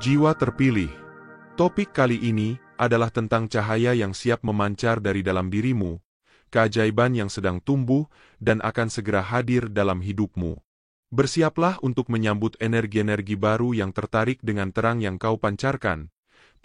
Jiwa terpilih. Topik kali ini adalah tentang cahaya yang siap memancar dari dalam dirimu, keajaiban yang sedang tumbuh dan akan segera hadir dalam hidupmu. Bersiaplah untuk menyambut energi-energi baru yang tertarik dengan terang yang kau pancarkan,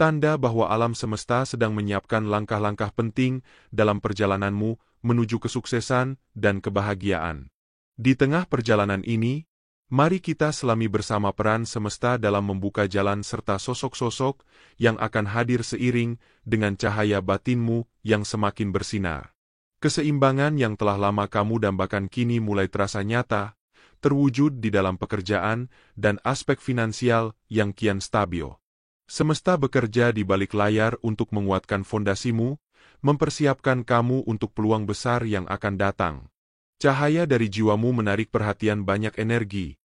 tanda bahwa alam semesta sedang menyiapkan langkah-langkah penting dalam perjalananmu menuju kesuksesan dan kebahagiaan. Di tengah perjalanan ini, mari kita selami bersama peran semesta dalam membuka jalan serta sosok-sosok yang akan hadir seiring dengan cahaya batinmu yang semakin bersinar. Keseimbangan yang telah lama kamu dambakan kini mulai terasa nyata, terwujud di dalam pekerjaan dan aspek finansial yang kian stabil. Semesta bekerja di balik layar untuk menguatkan fondasimu, mempersiapkan kamu untuk peluang besar yang akan datang. Cahaya dari jiwamu menarik perhatian banyak energi.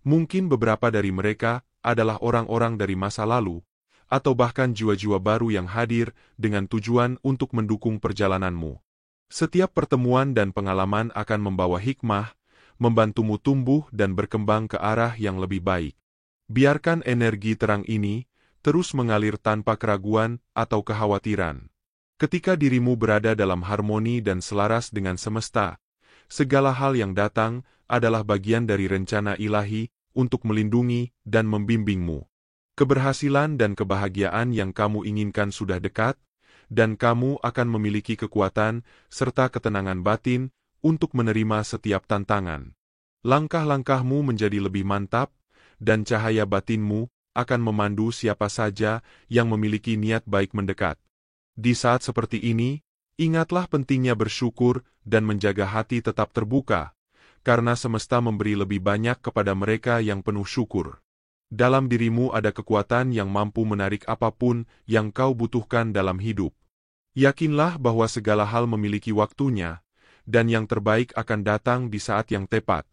Mungkin beberapa dari mereka adalah orang-orang dari masa lalu, atau bahkan jiwa-jiwa baru yang hadir dengan tujuan untuk mendukung perjalananmu. Setiap pertemuan dan pengalaman akan membawa hikmah, membantumu tumbuh dan berkembang ke arah yang lebih baik. Biarkan energi terang ini terus mengalir tanpa keraguan atau kekhawatiran. Ketika dirimu berada dalam harmoni dan selaras dengan semesta, segala hal yang datang adalah bagian dari rencana ilahi untuk melindungi dan membimbingmu. Keberhasilan dan kebahagiaan yang kamu inginkan sudah dekat, dan kamu akan memiliki kekuatan serta ketenangan batin untuk menerima setiap tantangan. Langkah-langkahmu menjadi lebih mantap, dan cahaya batinmu akan memandu siapa saja yang memiliki niat baik mendekat. Di saat seperti ini, ingatlah pentingnya bersyukur dan menjaga hati tetap terbuka, karena semesta memberi lebih banyak kepada mereka yang penuh syukur. Dalam dirimu ada kekuatan yang mampu menarik apapun yang kau butuhkan dalam hidup. Yakinlah bahwa segala hal memiliki waktunya, dan yang terbaik akan datang di saat yang tepat.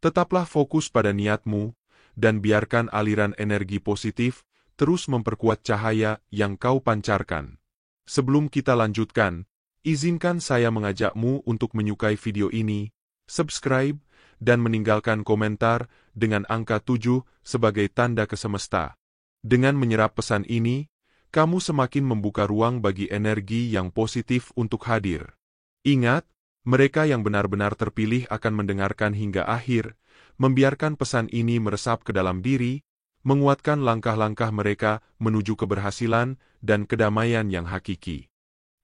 Tetaplah fokus pada niatmu, dan biarkan aliran energi positif terus memperkuat cahaya yang kau pancarkan. Sebelum kita lanjutkan, izinkan saya mengajakmu untuk menyukai video ini, subscribe, dan meninggalkan komentar dengan angka 7 sebagai tanda ke semesta. Dengan menyerap pesan ini, kamu semakin membuka ruang bagi energi yang positif untuk hadir. Ingat, mereka yang benar-benar terpilih akan mendengarkan hingga akhir, membiarkan pesan ini meresap ke dalam diri, menguatkan langkah-langkah mereka menuju keberhasilan dan kedamaian yang hakiki.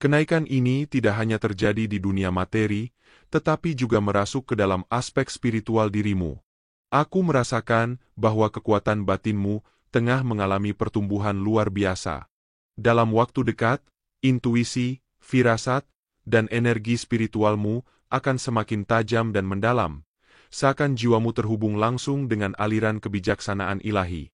Kenaikan ini tidak hanya terjadi di dunia materi, tetapi juga merasuk ke dalam aspek spiritual dirimu. Aku merasakan bahwa kekuatan batinmu tengah mengalami pertumbuhan luar biasa. Dalam waktu dekat, intuisi, firasat, dan energi spiritualmu akan semakin tajam dan mendalam, seakan jiwamu terhubung langsung dengan aliran kebijaksanaan ilahi.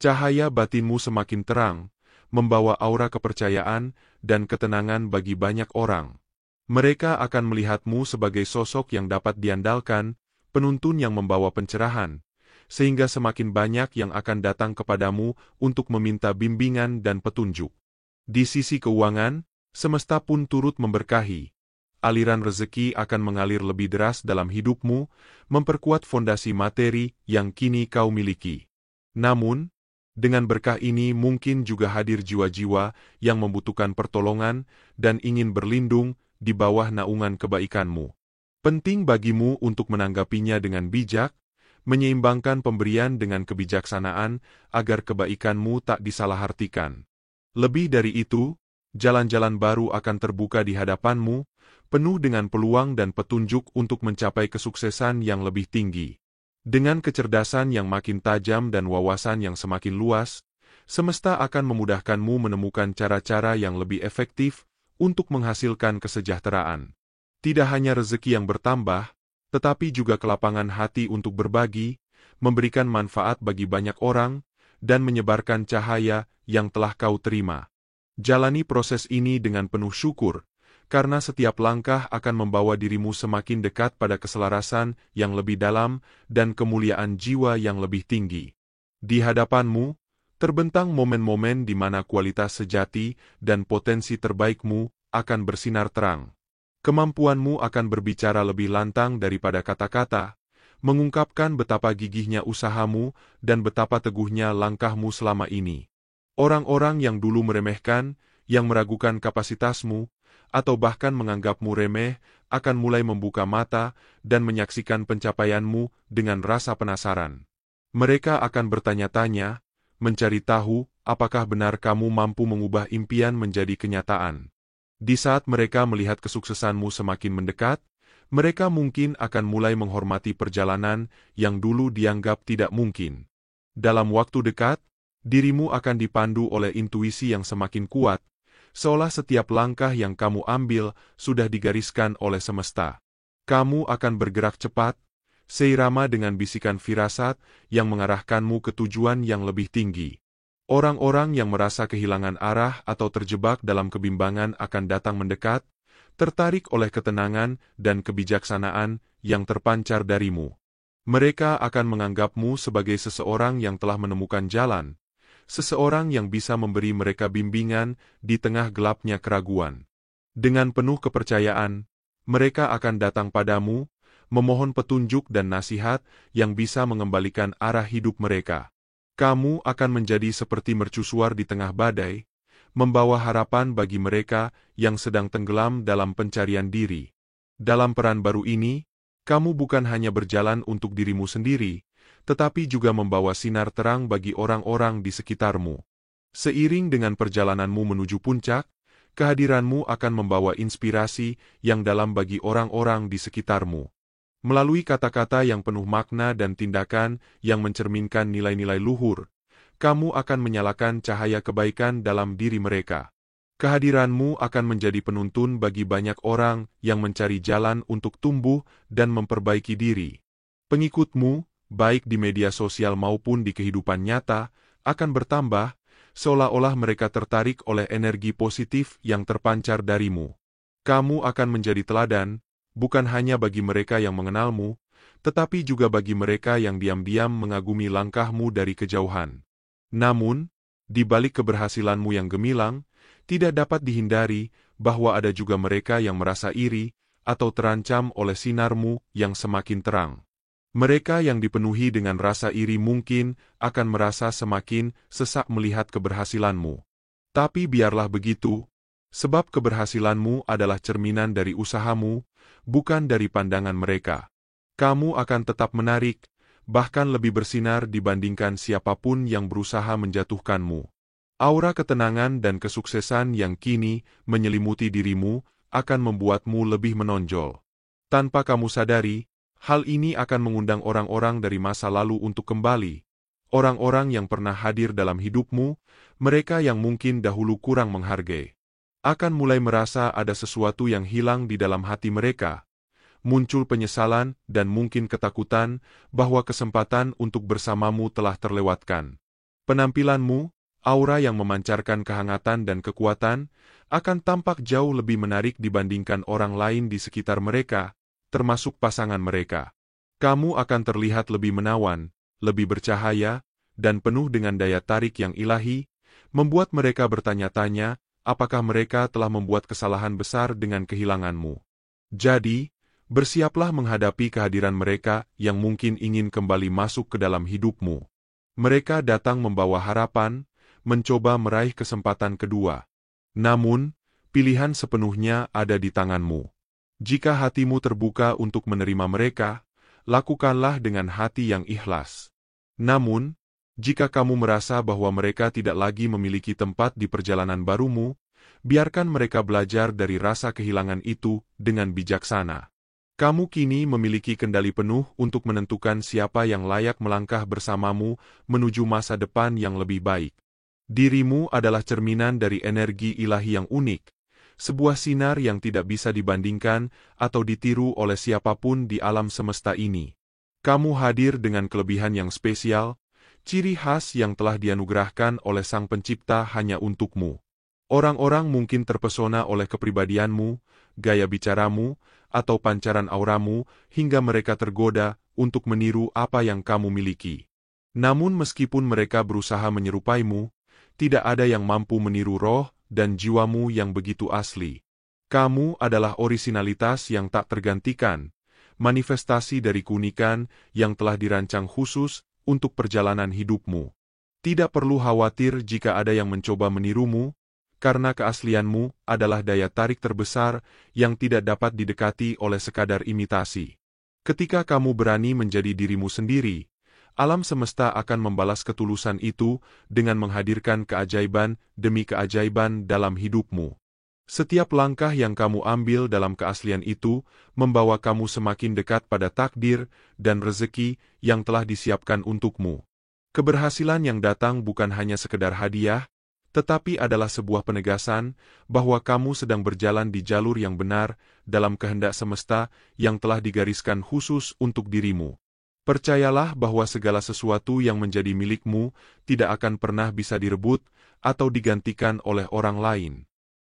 Cahaya batinmu semakin terang, membawa aura kepercayaan dan ketenangan bagi banyak orang. Mereka akan melihatmu sebagai sosok yang dapat diandalkan, penuntun yang membawa pencerahan, sehingga semakin banyak yang akan datang kepadamu untuk meminta bimbingan dan petunjuk. Di sisi keuangan, semesta pun turut memberkahi. Aliran rezeki akan mengalir lebih deras dalam hidupmu, memperkuat fondasi materi yang kini kau miliki. Namun, dengan berkah ini mungkin juga hadir jiwa-jiwa yang membutuhkan pertolongan dan ingin berlindung di bawah naungan kebaikanmu. Penting bagimu untuk menanggapinya dengan bijak, menyeimbangkan pemberian dengan kebijaksanaan agar kebaikanmu tak disalahartikan. Lebih dari itu, jalan-jalan baru akan terbuka di hadapanmu, penuh dengan peluang dan petunjuk untuk mencapai kesuksesan yang lebih tinggi. Dengan kecerdasan yang makin tajam dan wawasan yang semakin luas, semesta akan memudahkanmu menemukan cara-cara yang lebih efektif untuk menghasilkan kesejahteraan. Tidak hanya rezeki yang bertambah, tetapi juga kelapangan hati untuk berbagi, memberikan manfaat bagi banyak orang, dan menyebarkan cahaya yang telah kau terima. Jalani proses ini dengan penuh syukur, karena setiap langkah akan membawa dirimu semakin dekat pada keselarasan yang lebih dalam dan kemuliaan jiwa yang lebih tinggi. Di hadapanmu, terbentang momen-momen di mana kualitas sejati dan potensi terbaikmu akan bersinar terang. Kemampuanmu akan berbicara lebih lantang daripada kata-kata, mengungkapkan betapa gigihnya usahamu dan betapa teguhnya langkahmu selama ini. Orang-orang yang dulu meremehkan, yang meragukan kapasitasmu, atau bahkan menganggapmu remeh, akan mulai membuka mata dan menyaksikan pencapaianmu dengan rasa penasaran. Mereka akan bertanya-tanya, mencari tahu, apakah benar kamu mampu mengubah impian menjadi kenyataan. Di saat mereka melihat kesuksesanmu semakin mendekat, mereka mungkin akan mulai menghormati perjalanan yang dulu dianggap tidak mungkin. Dalam waktu dekat, dirimu akan dipandu oleh intuisi yang semakin kuat, seolah setiap langkah yang kamu ambil sudah digariskan oleh semesta. Kamu akan bergerak cepat, seirama dengan bisikan firasat yang mengarahkanmu ke tujuan yang lebih tinggi. Orang-orang yang merasa kehilangan arah atau terjebak dalam kebimbangan akan datang mendekat, tertarik oleh ketenangan dan kebijaksanaan yang terpancar darimu. Mereka akan menganggapmu sebagai seseorang yang telah menemukan jalan, seseorang yang bisa memberi mereka bimbingan di tengah gelapnya keraguan. Dengan penuh kepercayaan, mereka akan datang padamu, memohon petunjuk dan nasihat yang bisa mengembalikan arah hidup mereka. Kamu akan menjadi seperti mercusuar di tengah badai, membawa harapan bagi mereka yang sedang tenggelam dalam pencarian diri. Dalam peran baru ini, kamu bukan hanya berjalan untuk dirimu sendiri, tetapi juga membawa sinar terang bagi orang-orang di sekitarmu. Seiring dengan perjalananmu menuju puncak, kehadiranmu akan membawa inspirasi yang dalam bagi orang-orang di sekitarmu. Melalui kata-kata yang penuh makna dan tindakan yang mencerminkan nilai-nilai luhur, kamu akan menyalakan cahaya kebaikan dalam diri mereka. Kehadiranmu akan menjadi penuntun bagi banyak orang yang mencari jalan untuk tumbuh dan memperbaiki diri. Pengikutmu, baik di media sosial maupun di kehidupan nyata, akan bertambah, seolah-olah mereka tertarik oleh energi positif yang terpancar darimu. Kamu akan menjadi teladan, bukan hanya bagi mereka yang mengenalmu, tetapi juga bagi mereka yang diam-diam mengagumi langkahmu dari kejauhan. Namun, di balik keberhasilanmu yang gemilang, tidak dapat dihindari bahwa ada juga mereka yang merasa iri atau terancam oleh sinarmu yang semakin terang. Mereka yang dipenuhi dengan rasa iri mungkin akan merasa semakin sesak melihat keberhasilanmu. Tapi biarlah begitu, sebab keberhasilanmu adalah cerminan dari usahamu, bukan dari pandangan mereka. Kamu akan tetap menarik, bahkan lebih bersinar dibandingkan siapapun yang berusaha menjatuhkanmu. Aura ketenangan dan kesuksesan yang kini menyelimuti dirimu akan membuatmu lebih menonjol. Tanpa kamu sadari, hal ini akan mengundang orang-orang dari masa lalu untuk kembali. Orang-orang yang pernah hadir dalam hidupmu, mereka yang mungkin dahulu kurang menghargai, akan mulai merasa ada sesuatu yang hilang di dalam hati mereka. Muncul penyesalan dan mungkin ketakutan bahwa kesempatan untuk bersamamu telah terlewatkan. Penampilanmu, aura yang memancarkan kehangatan dan kekuatan, akan tampak jauh lebih menarik dibandingkan orang lain di sekitar mereka, termasuk pasangan mereka. Kamu akan terlihat lebih menawan, lebih bercahaya, dan penuh dengan daya tarik yang ilahi, membuat mereka bertanya-tanya, apakah mereka telah membuat kesalahan besar dengan kehilanganmu. Jadi, bersiaplah menghadapi kehadiran mereka yang mungkin ingin kembali masuk ke dalam hidupmu. Mereka datang membawa harapan, mencoba meraih kesempatan kedua. Namun, pilihan sepenuhnya ada di tanganmu. Jika hatimu terbuka untuk menerima mereka, lakukanlah dengan hati yang ikhlas. Namun, jika kamu merasa bahwa mereka tidak lagi memiliki tempat di perjalanan barumu, biarkan mereka belajar dari rasa kehilangan itu dengan bijaksana. Kamu kini memiliki kendali penuh untuk menentukan siapa yang layak melangkah bersamamu menuju masa depan yang lebih baik. Dirimu adalah cerminan dari energi ilahi yang unik, sebuah sinar yang tidak bisa dibandingkan atau ditiru oleh siapapun di alam semesta ini. Kamu hadir dengan kelebihan yang spesial, ciri khas yang telah dianugerahkan oleh Sang Pencipta hanya untukmu. Orang-orang mungkin terpesona oleh kepribadianmu, gaya bicaramu, atau pancaran auramu, hingga mereka tergoda untuk meniru apa yang kamu miliki. Namun meskipun mereka berusaha menyerupaimu, tidak ada yang mampu meniru roh dan jiwamu yang begitu asli. Kamu adalah orisinalitas yang tak tergantikan, manifestasi dari keunikan yang telah dirancang khusus untuk perjalanan hidupmu. Tidak perlu khawatir jika ada yang mencoba menirumu, karena keaslianmu adalah daya tarik terbesar yang tidak dapat didekati oleh sekadar imitasi. Ketika kamu berani menjadi dirimu sendiri, alam semesta akan membalas ketulusan itu dengan menghadirkan keajaiban demi keajaiban dalam hidupmu. Setiap langkah yang kamu ambil dalam keaslian itu membawa kamu semakin dekat pada takdir dan rezeki yang telah disiapkan untukmu. Keberhasilan yang datang bukan hanya sekedar hadiah, tetapi adalah sebuah penegasan bahwa kamu sedang berjalan di jalur yang benar dalam kehendak semesta yang telah digariskan khusus untuk dirimu. Percayalah bahwa segala sesuatu yang menjadi milikmu tidak akan pernah bisa direbut atau digantikan oleh orang lain.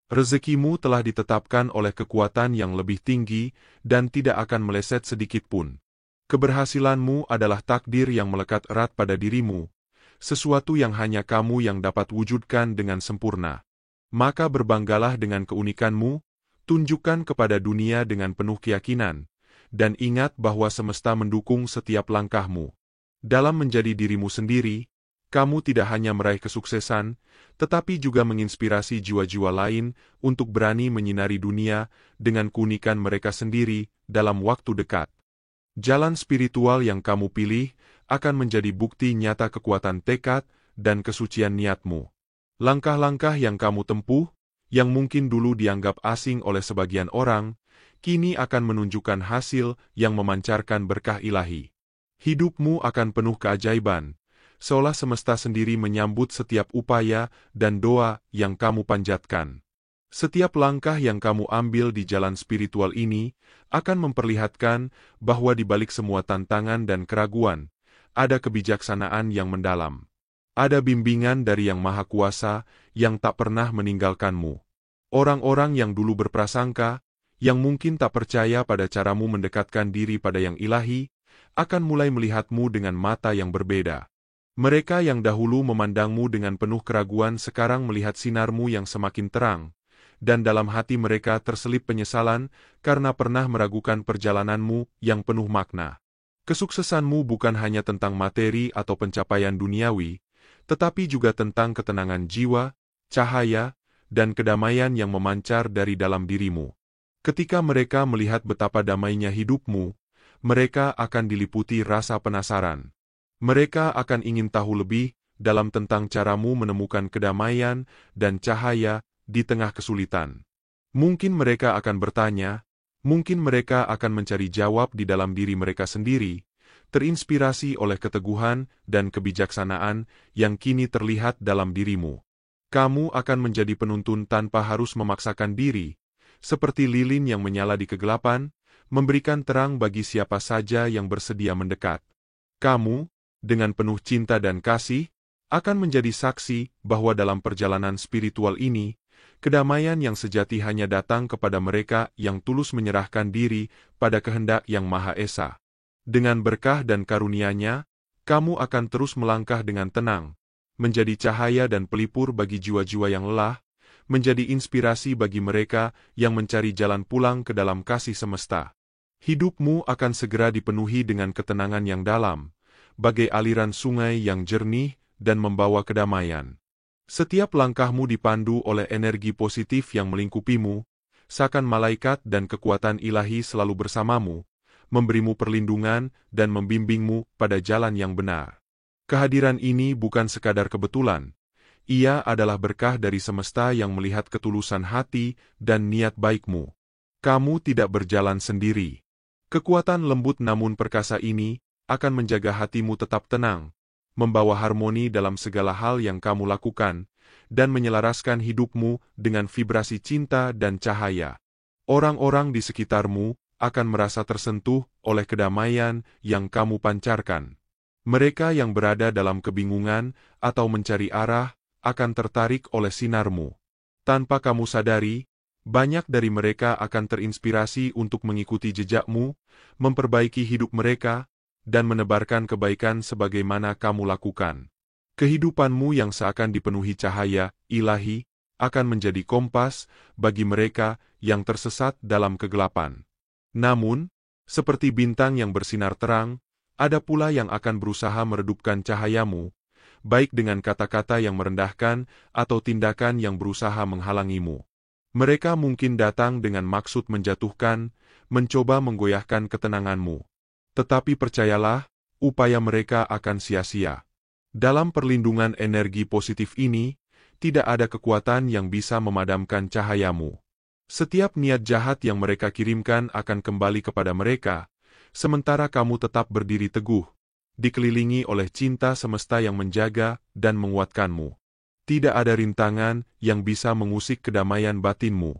Rezekimu telah ditetapkan oleh kekuatan yang lebih tinggi dan tidak akan meleset sedikit pun. Keberhasilanmu adalah takdir yang melekat erat pada dirimu, sesuatu yang hanya kamu yang dapat wujudkan dengan sempurna. Maka berbanggalah dengan keunikanmu, tunjukkan kepada dunia dengan penuh keyakinan, dan ingat bahwa semesta mendukung setiap langkahmu. Dalam menjadi dirimu sendiri, kamu tidak hanya meraih kesuksesan, tetapi juga menginspirasi jiwa-jiwa lain untuk berani menyinari dunia dengan keunikan mereka sendiri dalam waktu dekat. Jalan spiritual yang kamu pilih akan menjadi bukti nyata kekuatan tekad dan kesucian niatmu. Langkah-langkah yang kamu tempuh, yang mungkin dulu dianggap asing oleh sebagian orang, kini akan menunjukkan hasil yang memancarkan berkah ilahi. Hidupmu akan penuh keajaiban, seolah semesta sendiri menyambut setiap upaya dan doa yang kamu panjatkan. Setiap langkah yang kamu ambil di jalan spiritual ini akan memperlihatkan bahwa di balik semua tantangan dan keraguan, ada kebijaksanaan yang mendalam. Ada bimbingan dari Yang Maha Kuasa yang tak pernah meninggalkanmu. Orang-orang yang dulu berprasangka, yang mungkin tak percaya pada caramu mendekatkan diri pada yang ilahi, akan mulai melihatmu dengan mata yang berbeda. Mereka yang dahulu memandangmu dengan penuh keraguan sekarang melihat sinarmu yang semakin terang, dan dalam hati mereka terselip penyesalan karena pernah meragukan perjalananmu yang penuh makna. Kesuksesanmu bukan hanya tentang materi atau pencapaian duniawi, tetapi juga tentang ketenangan jiwa, cahaya, dan kedamaian yang memancar dari dalam dirimu. Ketika mereka melihat betapa damainya hidupmu, mereka akan diliputi rasa penasaran. Mereka akan ingin tahu lebih dalam tentang caramu menemukan kedamaian dan cahaya di tengah kesulitan. Mungkin mereka akan bertanya, mungkin mereka akan mencari jawab di dalam diri mereka sendiri, terinspirasi oleh keteguhan dan kebijaksanaan yang kini terlihat dalam dirimu. Kamu akan menjadi penuntun tanpa harus memaksakan diri, seperti lilin yang menyala di kegelapan, memberikan terang bagi siapa saja yang bersedia mendekat. Kamu, dengan penuh cinta dan kasih, akan menjadi saksi bahwa dalam perjalanan spiritual ini, kedamaian yang sejati hanya datang kepada mereka yang tulus menyerahkan diri pada kehendak Yang Maha Esa. Dengan berkah dan karunia-Nya, kamu akan terus melangkah dengan tenang, menjadi cahaya dan pelipur bagi jiwa-jiwa yang lelah, menjadi inspirasi bagi mereka yang mencari jalan pulang ke dalam kasih semesta. Hidupmu akan segera dipenuhi dengan ketenangan yang dalam, bagai aliran sungai yang jernih dan membawa kedamaian. Setiap langkahmu dipandu oleh energi positif yang melingkupimu, seakan malaikat dan kekuatan ilahi selalu bersamamu, memberimu perlindungan dan membimbingmu pada jalan yang benar. Kehadiran ini bukan sekadar kebetulan, ia adalah berkah dari semesta yang melihat ketulusan hati dan niat baikmu. Kamu tidak berjalan sendiri. Kekuatan lembut namun perkasa ini akan menjaga hatimu tetap tenang, membawa harmoni dalam segala hal yang kamu lakukan, dan menyelaraskan hidupmu dengan vibrasi cinta dan cahaya. Orang-orang di sekitarmu akan merasa tersentuh oleh kedamaian yang kamu pancarkan. Mereka yang berada dalam kebingungan atau mencari arah akan tertarik oleh sinarmu. Tanpa kamu sadari, banyak dari mereka akan terinspirasi untuk mengikuti jejakmu, memperbaiki hidup mereka, dan menebarkan kebaikan sebagaimana kamu lakukan. Kehidupanmu yang seakan dipenuhi cahaya ilahi akan menjadi kompas bagi mereka yang tersesat dalam kegelapan. Namun, seperti bintang yang bersinar terang, ada pula yang akan berusaha meredupkan cahayamu, baik dengan kata-kata yang merendahkan atau tindakan yang berusaha menghalangimu. Mereka mungkin datang dengan maksud menjatuhkan, mencoba menggoyahkan ketenanganmu. Tetapi percayalah, upaya mereka akan sia-sia. Dalam perlindungan energi positif ini, tidak ada kekuatan yang bisa memadamkan cahayamu. Setiap niat jahat yang mereka kirimkan akan kembali kepada mereka, sementara kamu tetap berdiri teguh, dikelilingi oleh cinta semesta yang menjaga dan menguatkanmu. Tidak ada rintangan yang bisa mengusik kedamaian batinmu.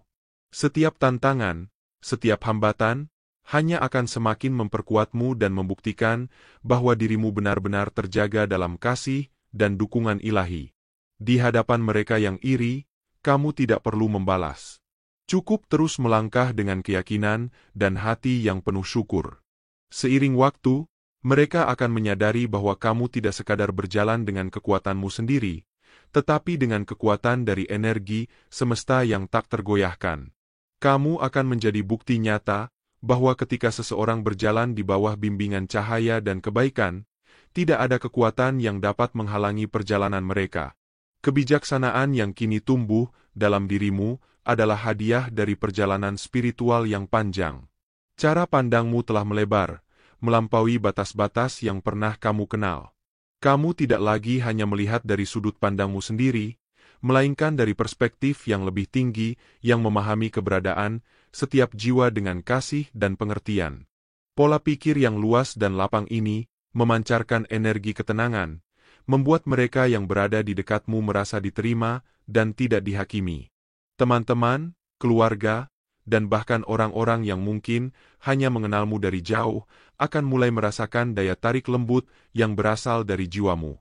Setiap tantangan, setiap hambatan, hanya akan semakin memperkuatmu dan membuktikan bahwa dirimu benar-benar terjaga dalam kasih dan dukungan ilahi. Di hadapan mereka yang iri, kamu tidak perlu membalas. Cukup terus melangkah dengan keyakinan dan hati yang penuh syukur. Seiring waktu, mereka akan menyadari bahwa kamu tidak sekadar berjalan dengan kekuatanmu sendiri, tetapi dengan kekuatan dari energi semesta yang tak tergoyahkan. Kamu akan menjadi bukti nyata bahwa ketika seseorang berjalan di bawah bimbingan cahaya dan kebaikan, tidak ada kekuatan yang dapat menghalangi perjalanan mereka. Kebijaksanaan yang kini tumbuh dalam dirimu adalah hadiah dari perjalanan spiritual yang panjang. Cara pandangmu telah melebar, melampaui batas-batas yang pernah kamu kenal. Kamu tidak lagi hanya melihat dari sudut pandangmu sendiri, melainkan dari perspektif yang lebih tinggi yang memahami keberadaan setiap jiwa dengan kasih dan pengertian. Pola pikir yang luas dan lapang ini memancarkan energi ketenangan, membuat mereka yang berada di dekatmu merasa diterima dan tidak dihakimi. Teman-teman, keluarga, dan bahkan orang-orang yang mungkin hanya mengenalmu dari jauh, akan mulai merasakan daya tarik lembut yang berasal dari jiwamu.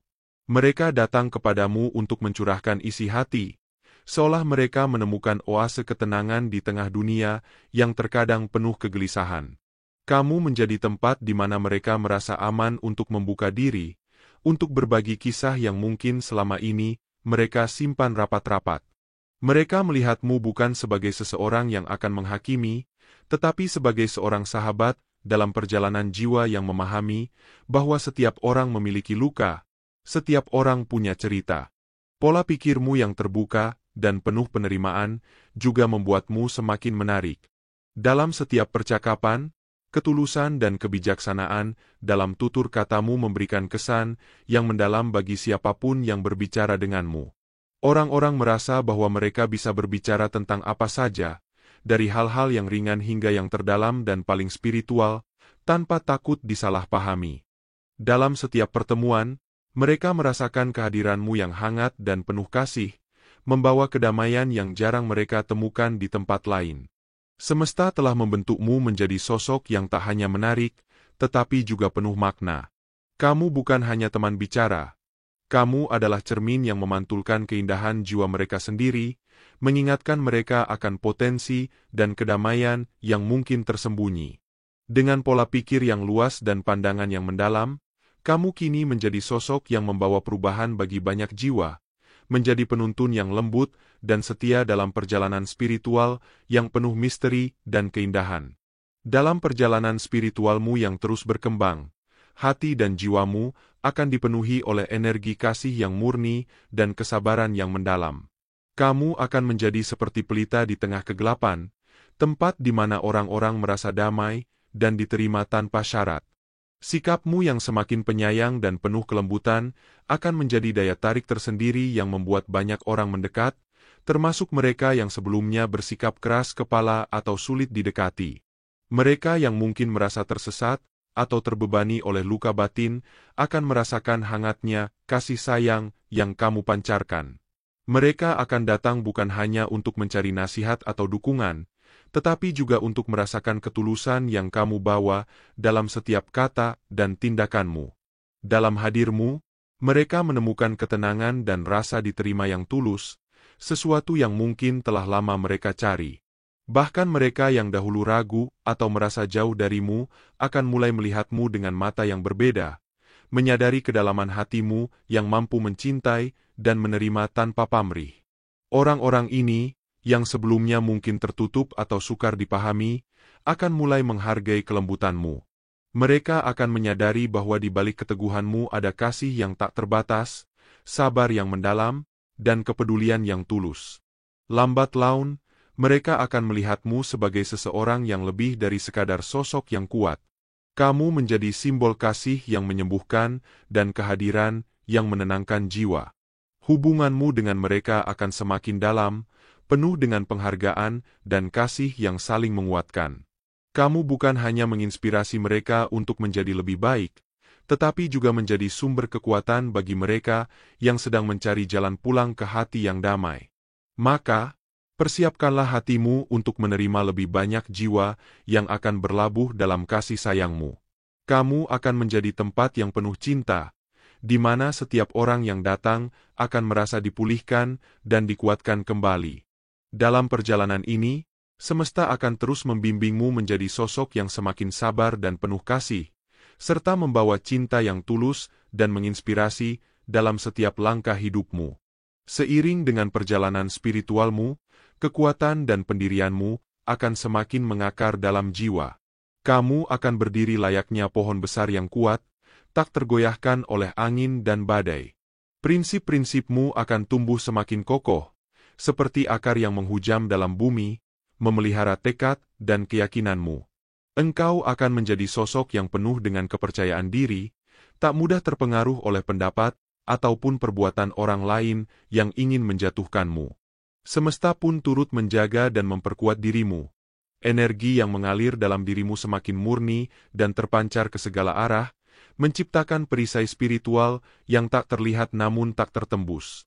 Mereka datang kepadamu untuk mencurahkan isi hati, seolah mereka menemukan oase ketenangan di tengah dunia yang terkadang penuh kegelisahan. Kamu menjadi tempat di mana mereka merasa aman untuk membuka diri, untuk berbagi kisah yang mungkin selama ini mereka simpan rapat-rapat. Mereka melihatmu bukan sebagai seseorang yang akan menghakimi, tetapi sebagai seorang sahabat dalam perjalanan jiwa yang memahami bahwa setiap orang memiliki luka, setiap orang punya cerita. Pola pikirmu yang terbuka dan penuh penerimaan juga membuatmu semakin menarik. Dalam setiap percakapan, ketulusan dan kebijaksanaan dalam tutur katamu memberikan kesan yang mendalam bagi siapapun yang berbicara denganmu. Orang-orang merasa bahwa mereka bisa berbicara tentang apa saja, dari hal-hal yang ringan hingga yang terdalam dan paling spiritual, tanpa takut disalahpahami. Dalam setiap pertemuan, mereka merasakan kehadiranmu yang hangat dan penuh kasih, membawa kedamaian yang jarang mereka temukan di tempat lain. Semesta telah membentukmu menjadi sosok yang tak hanya menarik, tetapi juga penuh makna. Kamu bukan hanya teman bicara. Kamu adalah cermin yang memantulkan keindahan jiwa mereka sendiri, mengingatkan mereka akan potensi dan kedamaian yang mungkin tersembunyi. Dengan pola pikir yang luas dan pandangan yang mendalam, kamu kini menjadi sosok yang membawa perubahan bagi banyak jiwa, menjadi penuntun yang lembut dan setia dalam perjalanan spiritual yang penuh misteri dan keindahan. Dalam perjalanan spiritualmu yang terus berkembang, hati dan jiwamu akan dipenuhi oleh energi kasih yang murni dan kesabaran yang mendalam. Kamu akan menjadi seperti pelita di tengah kegelapan, tempat di mana orang-orang merasa damai dan diterima tanpa syarat. Sikapmu yang semakin penyayang dan penuh kelembutan akan menjadi daya tarik tersendiri yang membuat banyak orang mendekat, termasuk mereka yang sebelumnya bersikap keras kepala atau sulit didekati. Mereka yang mungkin merasa tersesat atau terbebani oleh luka batin akan merasakan hangatnya kasih sayang yang kamu pancarkan. Mereka akan datang bukan hanya untuk mencari nasihat atau dukungan, tetapi juga untuk merasakan ketulusan yang kamu bawa dalam setiap kata dan tindakanmu. Dalam hadirmu, mereka menemukan ketenangan dan rasa diterima yang tulus, sesuatu yang mungkin telah lama mereka cari. Bahkan mereka yang dahulu ragu atau merasa jauh darimu akan mulai melihatmu dengan mata yang berbeda, menyadari kedalaman hatimu yang mampu mencintai dan menerima tanpa pamrih. Orang-orang ini, yang sebelumnya mungkin tertutup atau sukar dipahami, akan mulai menghargai kelembutanmu. Mereka akan menyadari bahwa di balik keteguhanmu ada kasih yang tak terbatas, sabar yang mendalam, dan kepedulian yang tulus. Lambat laun, mereka akan melihatmu sebagai seseorang yang lebih dari sekadar sosok yang kuat. Kamu menjadi simbol kasih yang menyembuhkan dan kehadiran yang menenangkan jiwa. Hubunganmu dengan mereka akan semakin dalam, penuh dengan penghargaan dan kasih yang saling menguatkan. Kamu bukan hanya menginspirasi mereka untuk menjadi lebih baik, tetapi juga menjadi sumber kekuatan bagi mereka yang sedang mencari jalan pulang ke hati yang damai. Maka, persiapkanlah hatimu untuk menerima lebih banyak jiwa yang akan berlabuh dalam kasih sayangmu. Kamu akan menjadi tempat yang penuh cinta, di mana setiap orang yang datang akan merasa dipulihkan dan dikuatkan kembali. Dalam perjalanan ini, semesta akan terus membimbingmu menjadi sosok yang semakin sabar dan penuh kasih, serta membawa cinta yang tulus dan menginspirasi dalam setiap langkah hidupmu. Seiring dengan perjalanan spiritualmu, kekuatan dan pendirianmu akan semakin mengakar dalam jiwa. Kamu akan berdiri layaknya pohon besar yang kuat, tak tergoyahkan oleh angin dan badai. Prinsip-prinsipmu akan tumbuh semakin kokoh, seperti akar yang menghujam dalam bumi, memelihara tekad dan keyakinanmu. Engkau akan menjadi sosok yang penuh dengan kepercayaan diri, tak mudah terpengaruh oleh pendapat ataupun perbuatan orang lain yang ingin menjatuhkanmu. Semesta pun turut menjaga dan memperkuat dirimu. Energi yang mengalir dalam dirimu semakin murni dan terpancar ke segala arah, menciptakan perisai spiritual yang tak terlihat namun tak tertembus.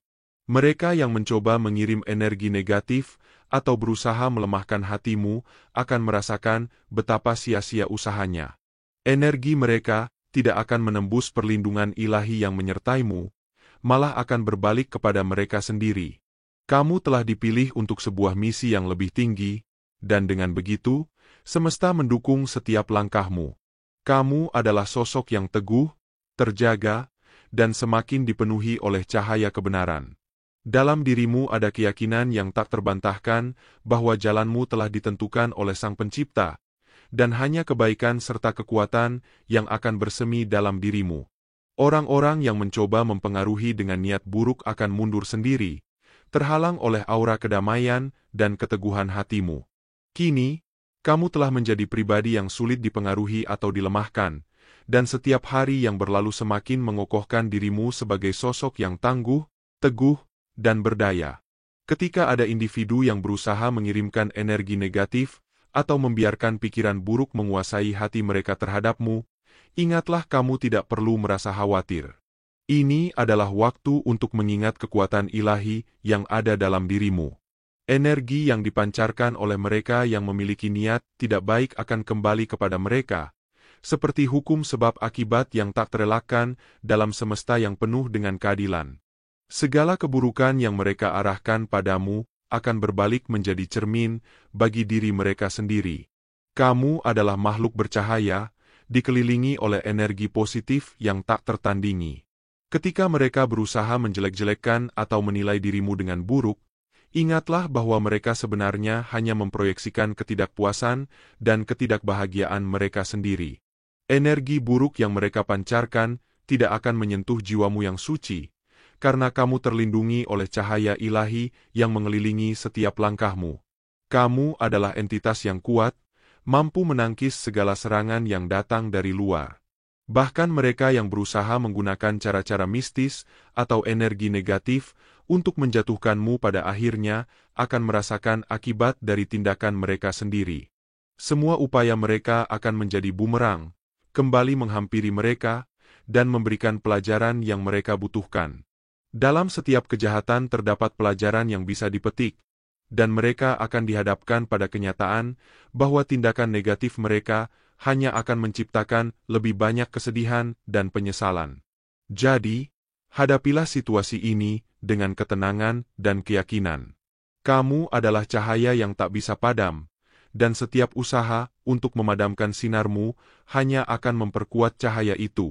Mereka yang mencoba mengirim energi negatif atau berusaha melemahkan hatimu akan merasakan betapa sia-sia usahanya. Energi mereka tidak akan menembus perlindungan ilahi yang menyertaimu, malah akan berbalik kepada mereka sendiri. Kamu telah dipilih untuk sebuah misi yang lebih tinggi, dan dengan begitu, semesta mendukung setiap langkahmu. Kamu adalah sosok yang teguh, terjaga, dan semakin dipenuhi oleh cahaya kebenaran. Dalam dirimu ada keyakinan yang tak terbantahkan bahwa jalanmu telah ditentukan oleh Sang Pencipta, dan hanya kebaikan serta kekuatan yang akan bersemi dalam dirimu. Orang-orang yang mencoba mempengaruhi dengan niat buruk akan mundur sendiri, terhalang oleh aura kedamaian dan keteguhan hatimu. Kini, kamu telah menjadi pribadi yang sulit dipengaruhi atau dilemahkan, dan setiap hari yang berlalu semakin mengokohkan dirimu sebagai sosok yang tangguh, teguh, dan berdaya. Ketika ada individu yang berusaha mengirimkan energi negatif atau membiarkan pikiran buruk menguasai hati mereka terhadapmu, ingatlah kamu tidak perlu merasa khawatir. Ini adalah waktu untuk mengingat kekuatan ilahi yang ada dalam dirimu. Energi yang dipancarkan oleh mereka yang memiliki niat tidak baik akan kembali kepada mereka, seperti hukum sebab akibat yang tak terelakkan dalam semesta yang penuh dengan keadilan. Segala keburukan yang mereka arahkan padamu akan berbalik menjadi cermin bagi diri mereka sendiri. Kamu adalah makhluk bercahaya, dikelilingi oleh energi positif yang tak tertandingi. Ketika mereka berusaha menjelek-jelekkan atau menilai dirimu dengan buruk, ingatlah bahwa mereka sebenarnya hanya memproyeksikan ketidakpuasan dan ketidakbahagiaan mereka sendiri. Energi buruk yang mereka pancarkan tidak akan menyentuh jiwamu yang suci, karena kamu terlindungi oleh cahaya ilahi yang mengelilingi setiap langkahmu. Kamu adalah entitas yang kuat, mampu menangkis segala serangan yang datang dari luar. Bahkan mereka yang berusaha menggunakan cara-cara mistis atau energi negatif untuk menjatuhkanmu pada akhirnya akan merasakan akibat dari tindakan mereka sendiri. Semua upaya mereka akan menjadi bumerang, kembali menghampiri mereka, dan memberikan pelajaran yang mereka butuhkan. Dalam setiap kejahatan terdapat pelajaran yang bisa dipetik, dan mereka akan dihadapkan pada kenyataan bahwa tindakan negatif mereka hanya akan menciptakan lebih banyak kesedihan dan penyesalan. Jadi, hadapilah situasi ini dengan ketenangan dan keyakinan. Kamu adalah cahaya yang tak bisa padam, dan setiap usaha untuk memadamkan sinarmu hanya akan memperkuat cahaya itu.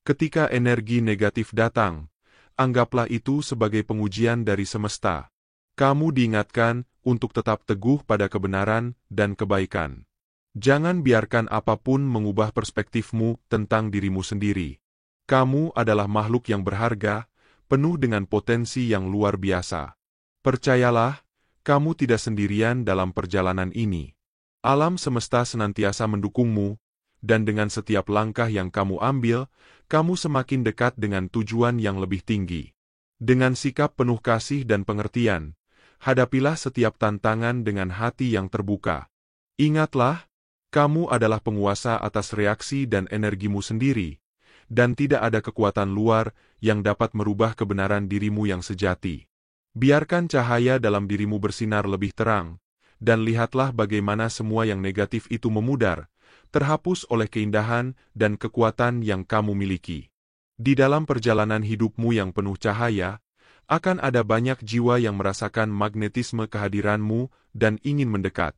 Ketika energi negatif datang, anggaplah itu sebagai pengujian dari semesta. Kamu diingatkan untuk tetap teguh pada kebenaran dan kebaikan. Jangan biarkan apapun mengubah perspektifmu tentang dirimu sendiri. Kamu adalah makhluk yang berharga, penuh dengan potensi yang luar biasa. Percayalah, kamu tidak sendirian dalam perjalanan ini. Alam semesta senantiasa mendukungmu, dan dengan setiap langkah yang kamu ambil, kamu semakin dekat dengan tujuan yang lebih tinggi. Dengan sikap penuh kasih dan pengertian, hadapilah setiap tantangan dengan hati yang terbuka. Ingatlah, kamu adalah penguasa atas reaksi dan energimu sendiri, dan tidak ada kekuatan luar yang dapat merubah kebenaran dirimu yang sejati. Biarkan cahaya dalam dirimu bersinar lebih terang, dan lihatlah bagaimana semua yang negatif itu memudar, terhapus oleh keindahan dan kekuatan yang kamu miliki. Di dalam perjalanan hidupmu yang penuh cahaya, akan ada banyak jiwa yang merasakan magnetisme kehadiranmu dan ingin mendekat.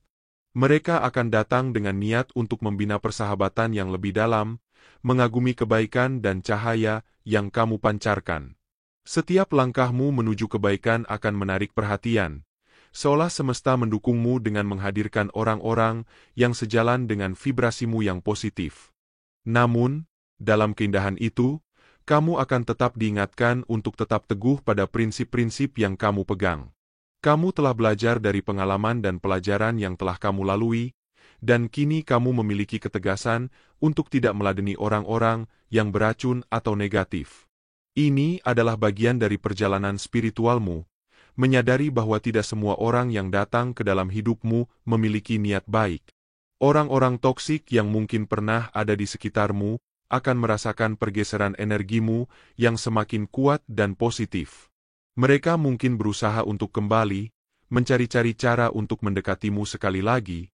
Mereka akan datang dengan niat untuk membina persahabatan yang lebih dalam, mengagumi kebaikan dan cahaya yang kamu pancarkan. Setiap langkahmu menuju kebaikan akan menarik perhatian, seolah semesta mendukungmu dengan menghadirkan orang-orang yang sejalan dengan vibrasimu yang positif. Namun, dalam keindahan itu, kamu akan tetap diingatkan untuk tetap teguh pada prinsip-prinsip yang kamu pegang. Kamu telah belajar dari pengalaman dan pelajaran yang telah kamu lalui, dan kini kamu memiliki ketegasan untuk tidak meladeni orang-orang yang beracun atau negatif. Ini adalah bagian dari perjalanan spiritualmu, menyadari bahwa tidak semua orang yang datang ke dalam hidupmu memiliki niat baik. Orang-orang toksik yang mungkin pernah ada di sekitarmu akan merasakan pergeseran energimu yang semakin kuat dan positif. Mereka mungkin berusaha untuk kembali, mencari-cari cara untuk mendekatimu sekali lagi,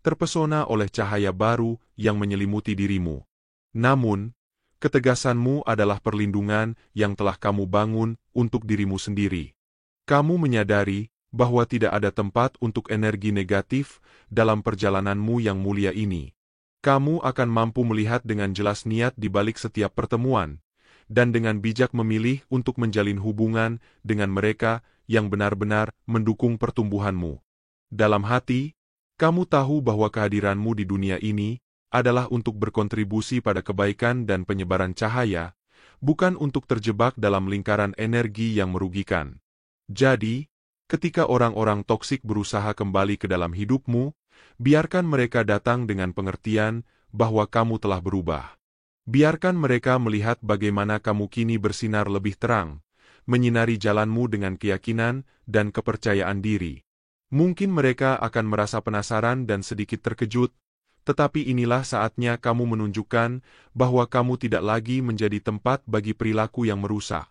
terpesona oleh cahaya baru yang menyelimuti dirimu. Namun, ketegasanmu adalah perlindungan yang telah kamu bangun untuk dirimu sendiri. Kamu menyadari bahwa tidak ada tempat untuk energi negatif dalam perjalananmu yang mulia ini. Kamu akan mampu melihat dengan jelas niat di balik setiap pertemuan, dan dengan bijak memilih untuk menjalin hubungan dengan mereka yang benar-benar mendukung pertumbuhanmu. Dalam hati, kamu tahu bahwa kehadiranmu di dunia ini adalah untuk berkontribusi pada kebaikan dan penyebaran cahaya, bukan untuk terjebak dalam lingkaran energi yang merugikan. Jadi, ketika orang-orang toksik berusaha kembali ke dalam hidupmu, biarkan mereka datang dengan pengertian bahwa kamu telah berubah. Biarkan mereka melihat bagaimana kamu kini bersinar lebih terang, menyinari jalanmu dengan keyakinan dan kepercayaan diri. Mungkin mereka akan merasa penasaran dan sedikit terkejut, tetapi inilah saatnya kamu menunjukkan bahwa kamu tidak lagi menjadi tempat bagi perilaku yang merusak.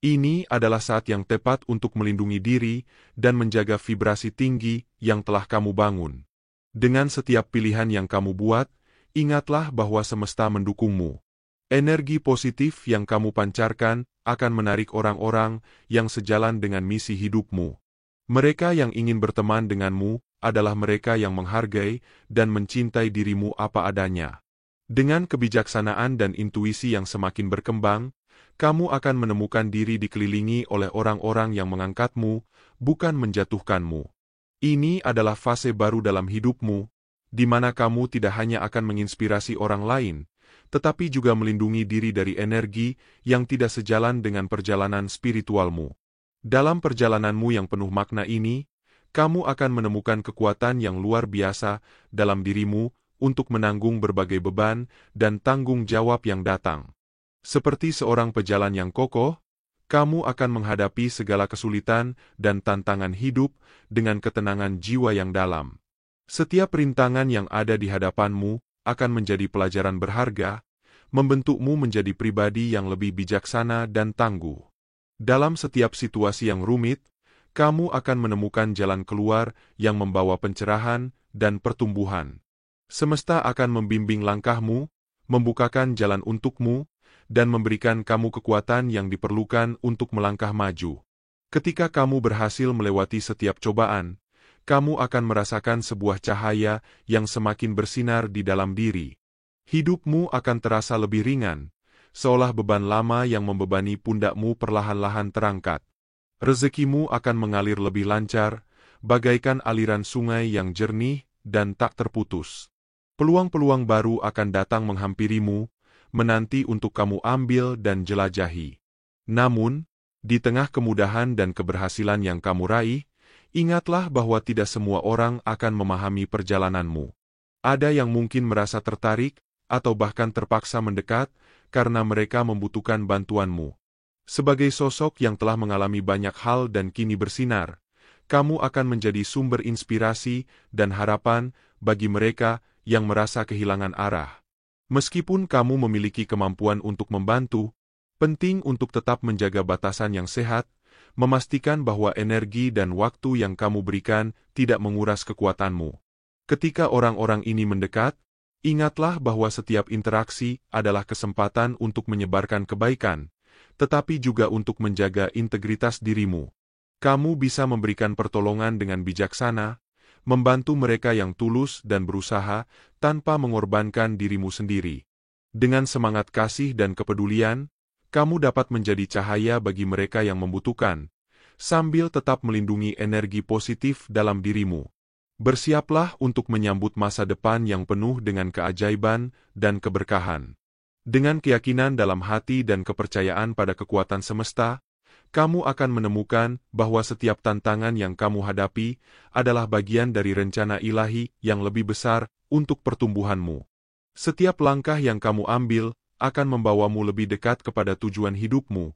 Ini adalah saat yang tepat untuk melindungi diri dan menjaga vibrasi tinggi yang telah kamu bangun. Dengan setiap pilihan yang kamu buat, ingatlah bahwa semesta mendukungmu. Energi positif yang kamu pancarkan akan menarik orang-orang yang sejalan dengan misi hidupmu. Mereka yang ingin berteman denganmu adalah mereka yang menghargai dan mencintai dirimu apa adanya. Dengan kebijaksanaan dan intuisi yang semakin berkembang, kamu akan menemukan diri dikelilingi oleh orang-orang yang mengangkatmu, bukan menjatuhkanmu. Ini adalah fase baru dalam hidupmu, di mana kamu tidak hanya akan menginspirasi orang lain, tetapi juga melindungi diri dari energi yang tidak sejalan dengan perjalanan spiritualmu. Dalam perjalananmu yang penuh makna ini, kamu akan menemukan kekuatan yang luar biasa dalam dirimu untuk menanggung berbagai beban dan tanggung jawab yang datang. Seperti seorang pejalan yang kokoh, kamu akan menghadapi segala kesulitan dan tantangan hidup dengan ketenangan jiwa yang dalam. Setiap rintangan yang ada di hadapanmu akan menjadi pelajaran berharga, membentukmu menjadi pribadi yang lebih bijaksana dan tangguh. Dalam setiap situasi yang rumit, kamu akan menemukan jalan keluar yang membawa pencerahan dan pertumbuhan. Semesta akan membimbing langkahmu, membukakan jalan untukmu, dan memberikan kamu kekuatan yang diperlukan untuk melangkah maju. Ketika kamu berhasil melewati setiap cobaan, kamu akan merasakan sebuah cahaya yang semakin bersinar di dalam diri. Hidupmu akan terasa lebih ringan, seolah beban lama yang membebani pundakmu perlahan-lahan terangkat. Rezekimu akan mengalir lebih lancar, bagaikan aliran sungai yang jernih dan tak terputus. Peluang-peluang baru akan datang menghampirimu, menanti untuk kamu ambil dan jelajahi. Namun, Di tengah kemudahan dan keberhasilan yang kamu raih, ingatlah bahwa tidak semua orang akan memahami perjalananmu. Ada yang mungkin merasa tertarik, atau bahkan terpaksa mendekat, karena mereka membutuhkan bantuanmu. Sebagai sosok yang telah mengalami banyak hal dan kini bersinar, kamu akan menjadi sumber inspirasi dan harapan bagi mereka yang merasa kehilangan arah. Meskipun kamu memiliki kemampuan untuk membantu, penting untuk tetap menjaga batasan yang sehat, memastikan bahwa energi dan waktu yang kamu berikan tidak menguras kekuatanmu. Ketika orang-orang ini mendekat, ingatlah bahwa setiap interaksi adalah kesempatan untuk menyebarkan kebaikan, tetapi juga untuk menjaga integritas dirimu. Kamu bisa memberikan pertolongan dengan bijaksana, membantu mereka yang tulus dan berusaha tanpa mengorbankan dirimu sendiri. Dengan semangat kasih dan kepedulian, kamu dapat menjadi cahaya bagi mereka yang membutuhkan, sambil tetap melindungi energi positif dalam dirimu. Bersiaplah untuk menyambut masa depan yang penuh dengan keajaiban dan keberkahan. Dengan keyakinan dalam hati dan kepercayaan pada kekuatan semesta, kamu akan menemukan bahwa setiap tantangan yang kamu hadapi adalah bagian dari rencana ilahi yang lebih besar untuk pertumbuhanmu. Setiap langkah yang kamu ambil akan membawamu lebih dekat kepada tujuan hidupmu,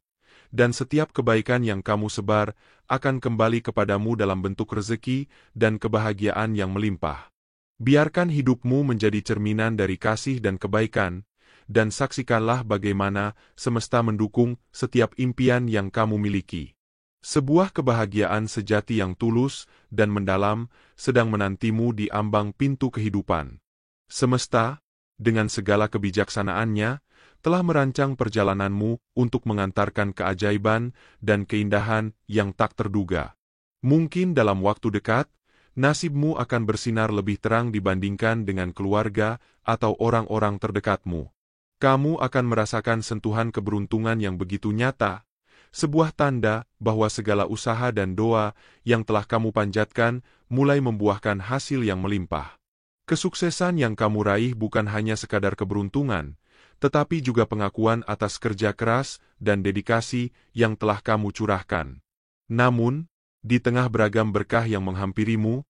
dan setiap kebaikan yang kamu sebar akan kembali kepadamu dalam bentuk rezeki dan kebahagiaan yang melimpah. Biarkan hidupmu menjadi cerminan dari kasih dan kebaikan, dan saksikanlah bagaimana semesta mendukung setiap impian yang kamu miliki. Sebuah kebahagiaan sejati yang tulus dan mendalam sedang menantimu di ambang pintu kehidupan. Semesta, dengan segala kebijaksanaannya, telah merancang perjalananmu untuk mengantarkan keajaiban dan keindahan yang tak terduga. Mungkin dalam waktu dekat, nasibmu akan bersinar lebih terang dibandingkan dengan keluarga atau orang-orang terdekatmu. Kamu akan merasakan sentuhan keberuntungan yang begitu nyata, sebuah tanda bahwa segala usaha dan doa yang telah kamu panjatkan mulai membuahkan hasil yang melimpah. Kesuksesan yang kamu raih bukan hanya sekadar keberuntungan, tetapi juga pengakuan atas kerja keras dan dedikasi yang telah kamu curahkan. Namun, di tengah beragam berkah yang menghampirimu,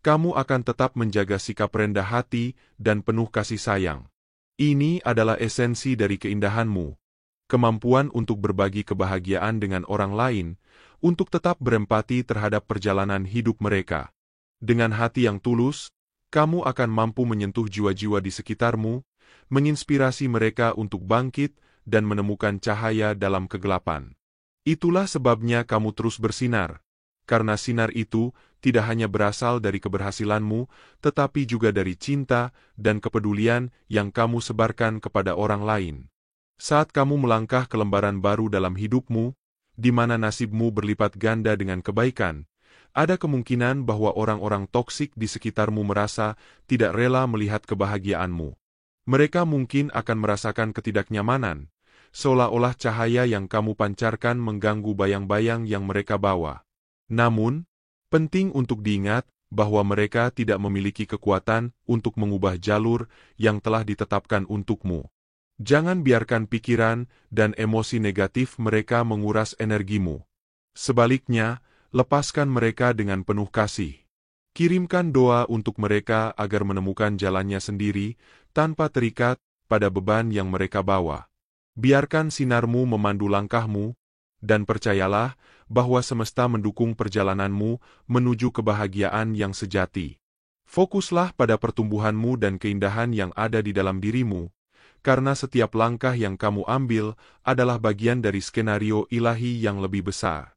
kamu akan tetap menjaga sikap rendah hati dan penuh kasih sayang. Ini adalah esensi dari keindahanmu, kemampuan untuk berbagi kebahagiaan dengan orang lain, untuk tetap berempati terhadap perjalanan hidup mereka. Dengan hati yang tulus, kamu akan mampu menyentuh jiwa-jiwa di sekitarmu, menginspirasi mereka untuk bangkit dan menemukan cahaya dalam kegelapan. Itulah sebabnya kamu terus bersinar, karena sinar itu tidak hanya berasal dari keberhasilanmu, tetapi juga dari cinta dan kepedulian yang kamu sebarkan kepada orang lain. Saat kamu melangkah ke lembaran baru dalam hidupmu, di mana nasibmu berlipat ganda dengan kebaikan, ada kemungkinan bahwa orang-orang toksik di sekitarmu merasa tidak rela melihat kebahagiaanmu. Mereka mungkin akan merasakan ketidaknyamanan, seolah-olah cahaya yang kamu pancarkan mengganggu bayang-bayang yang mereka bawa. Namun, penting untuk diingat bahwa mereka tidak memiliki kekuatan untuk mengubah jalur yang telah ditetapkan untukmu. Jangan biarkan pikiran dan emosi negatif mereka menguras energimu. Sebaliknya, lepaskan mereka dengan penuh kasih. Kirimkan doa untuk mereka agar menemukan jalannya sendiri, tanpa terikat pada beban yang mereka bawa. Biarkan sinarmu memandu langkahmu, dan percayalah bahwa semesta mendukung perjalananmu menuju kebahagiaan yang sejati. Fokuslah pada pertumbuhanmu dan keindahan yang ada di dalam dirimu, karena setiap langkah yang kamu ambil adalah bagian dari skenario ilahi yang lebih besar.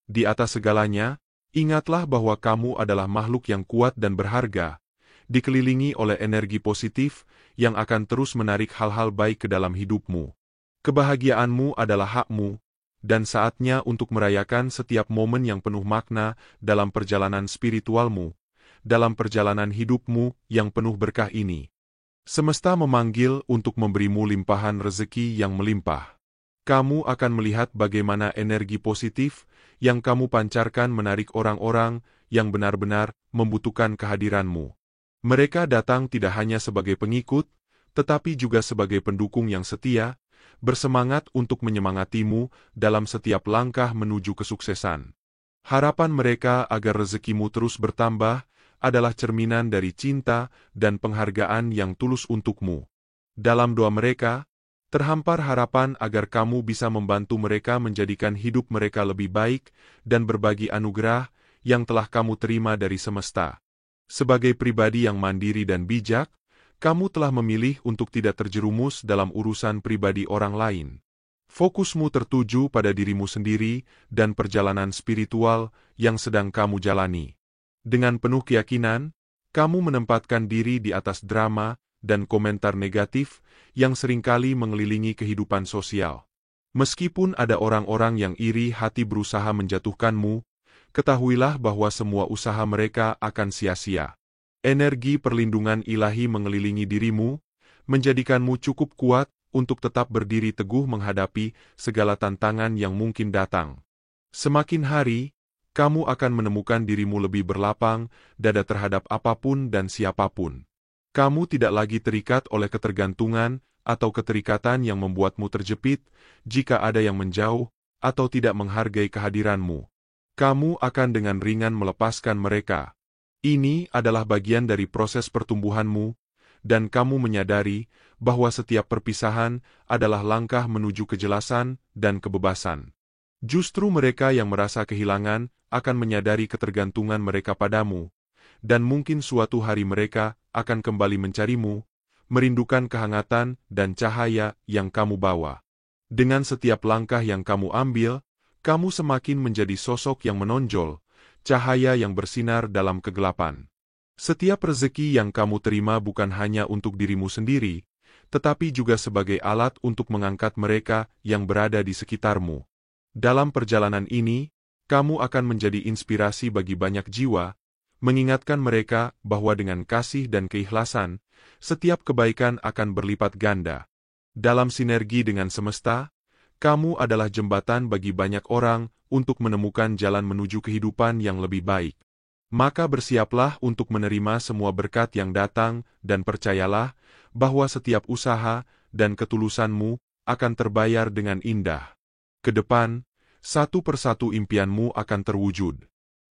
Di atas segalanya, ingatlah bahwa kamu adalah makhluk yang kuat dan berharga, dikelilingi oleh energi positif yang akan terus menarik hal-hal baik ke dalam hidupmu. Kebahagiaanmu adalah hakmu, dan saatnya untuk merayakan setiap momen yang penuh makna dalam perjalanan spiritualmu, dalam perjalanan hidupmu yang penuh berkah ini. Semesta memanggil untuk memberimu limpahan rezeki yang melimpah. Kamu akan melihat bagaimana energi positif yang kamu pancarkan menarik orang-orang yang benar-benar membutuhkan kehadiranmu. Mereka datang tidak hanya sebagai pengikut, tetapi juga sebagai pendukung yang setia, bersemangat untuk menyemangatimu dalam setiap langkah menuju kesuksesan. Harapan mereka agar rezekimu terus bertambah adalah cerminan dari cinta dan penghargaan yang tulus untukmu. Dalam doa mereka, terhampar harapan agar kamu bisa membantu mereka menjadikan hidup mereka lebih baik dan berbagi anugerah yang telah kamu terima dari semesta. Sebagai pribadi yang mandiri dan bijak, kamu telah memilih untuk tidak terjerumus dalam urusan pribadi orang lain. Fokusmu tertuju pada dirimu sendiri dan perjalanan spiritual yang sedang kamu jalani. Dengan penuh keyakinan, kamu menempatkan diri di atas drama dan komentar negatif yang seringkali mengelilingi kehidupan sosial. Meskipun ada orang-orang yang iri hati berusaha menjatuhkanmu, ketahuilah bahwa semua usaha mereka akan sia-sia. Energi perlindungan ilahi mengelilingi dirimu, menjadikanmu cukup kuat untuk tetap berdiri teguh menghadapi segala tantangan yang mungkin datang. Semakin hari, kamu akan menemukan dirimu lebih berlapang dada terhadap apapun dan siapapun. Kamu tidak lagi terikat oleh ketergantungan atau keterikatan yang membuatmu terjepit jika ada yang menjauh atau tidak menghargai kehadiranmu. Kamu akan dengan ringan melepaskan mereka. Ini adalah bagian dari proses pertumbuhanmu, dan kamu menyadari bahwa setiap perpisahan adalah langkah menuju kejelasan dan kebebasan. Justru mereka yang merasa kehilangan akan menyadari ketergantungan mereka padamu, dan mungkin suatu hari mereka akan kembali mencarimu, merindukan kehangatan dan cahaya yang kamu bawa. Dengan setiap langkah yang kamu ambil, kamu semakin menjadi sosok yang menonjol, cahaya yang bersinar dalam kegelapan. Setiap rezeki yang kamu terima bukan hanya untuk dirimu sendiri, tetapi juga sebagai alat untuk mengangkat mereka yang berada di sekitarmu. Dalam perjalanan ini, kamu akan menjadi inspirasi bagi banyak jiwa, mengingatkan mereka bahwa dengan kasih dan keikhlasan, setiap kebaikan akan berlipat ganda. Dalam sinergi dengan semesta, kamu adalah jembatan bagi banyak orang untuk menemukan jalan menuju kehidupan yang lebih baik. Maka bersiaplah untuk menerima semua berkat yang datang dan percayalah bahwa setiap usaha dan ketulusanmu akan terbayar dengan indah. Ke depan, satu persatu impianmu akan terwujud.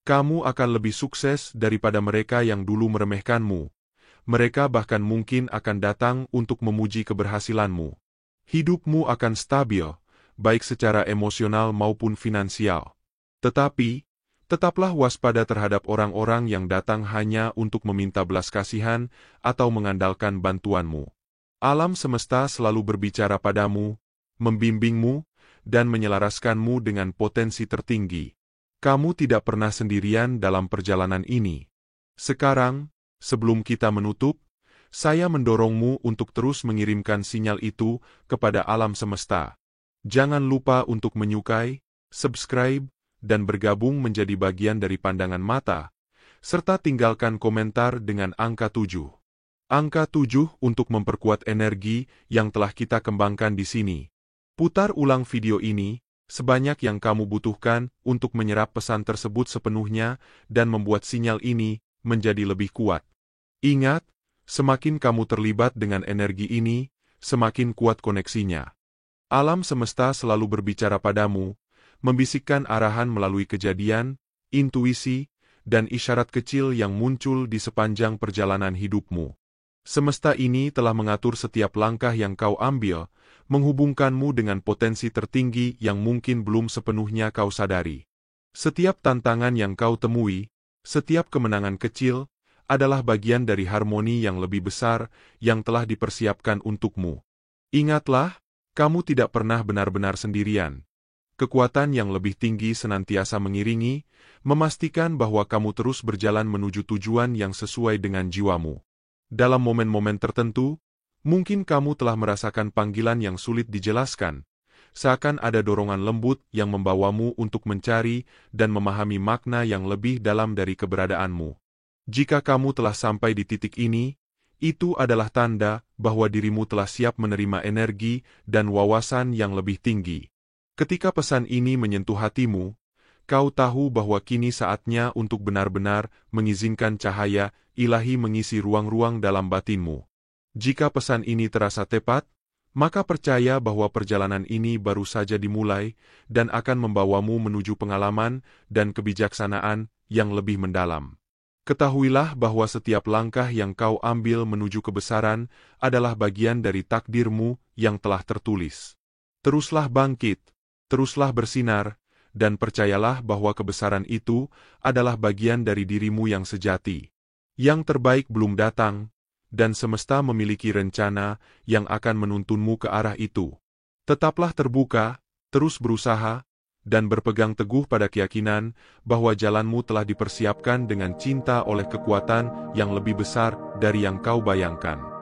Kamu akan lebih sukses daripada mereka yang dulu meremehkanmu. Mereka bahkan mungkin akan datang untuk memuji keberhasilanmu. Hidupmu akan stabil, baik secara emosional maupun finansial. Tetapi, tetaplah waspada terhadap orang-orang yang datang hanya untuk meminta belas kasihan atau mengandalkan bantuanmu. Alam semesta selalu berbicara padamu, membimbingmu, dan menyelaraskanmu dengan potensi tertinggi. Kamu tidak pernah sendirian dalam perjalanan ini. Sekarang, sebelum kita menutup, saya mendorongmu untuk terus mengirimkan sinyal itu kepada alam semesta. Jangan lupa untuk menyukai, subscribe, dan bergabung menjadi bagian dari pandangan mata, serta tinggalkan komentar dengan angka 7. Angka 7 untuk memperkuat energi yang telah kita kembangkan di sini. Putar ulang video ini, sebanyak yang kamu butuhkan untuk menyerap pesan tersebut sepenuhnya dan membuat sinyal ini menjadi lebih kuat. Ingat, semakin kamu terlibat dengan energi ini, semakin kuat koneksinya. Alam semesta selalu berbicara padamu, membisikkan arahan melalui kejadian, intuisi, dan isyarat kecil yang muncul di sepanjang perjalanan hidupmu. Semesta ini telah mengatur setiap langkah yang kau ambil, menghubungkanmu dengan potensi tertinggi yang mungkin belum sepenuhnya kau sadari. Setiap tantangan yang kau temui, setiap kemenangan kecil, adalah bagian dari harmoni yang lebih besar yang telah dipersiapkan untukmu. Ingatlah, kamu tidak pernah benar-benar sendirian. Kekuatan yang lebih tinggi senantiasa mengiringi, memastikan bahwa kamu terus berjalan menuju tujuan yang sesuai dengan jiwamu. Dalam momen-momen tertentu, mungkin kamu telah merasakan panggilan yang sulit dijelaskan, seakan ada dorongan lembut yang membawamu untuk mencari dan memahami makna yang lebih dalam dari keberadaanmu. Jika kamu telah sampai di titik ini, itu adalah tanda bahwa dirimu telah siap menerima energi dan wawasan yang lebih tinggi. Ketika pesan ini menyentuh hatimu, kau tahu bahwa kini saatnya untuk benar-benar mengizinkan cahaya ilahi mengisi ruang-ruang dalam batinmu. Jika pesan ini terasa tepat, Maka percaya bahwa perjalanan ini baru saja dimulai dan akan membawamu menuju pengalaman dan kebijaksanaan yang lebih mendalam. Ketahuilah bahwa setiap langkah yang kau ambil menuju kebesaran adalah bagian dari takdirmu yang telah tertulis. Teruslah bangkit, teruslah bersinar, dan percayalah bahwa kebesaran itu adalah bagian dari dirimu yang sejati. Yang terbaik belum datang, dan semesta memiliki rencana yang akan menuntunmu ke arah itu. Tetaplah terbuka, terus berusaha, dan berpegang teguh pada keyakinan bahwa jalanmu telah dipersiapkan dengan cinta oleh kekuatan yang lebih besar dari yang kau bayangkan.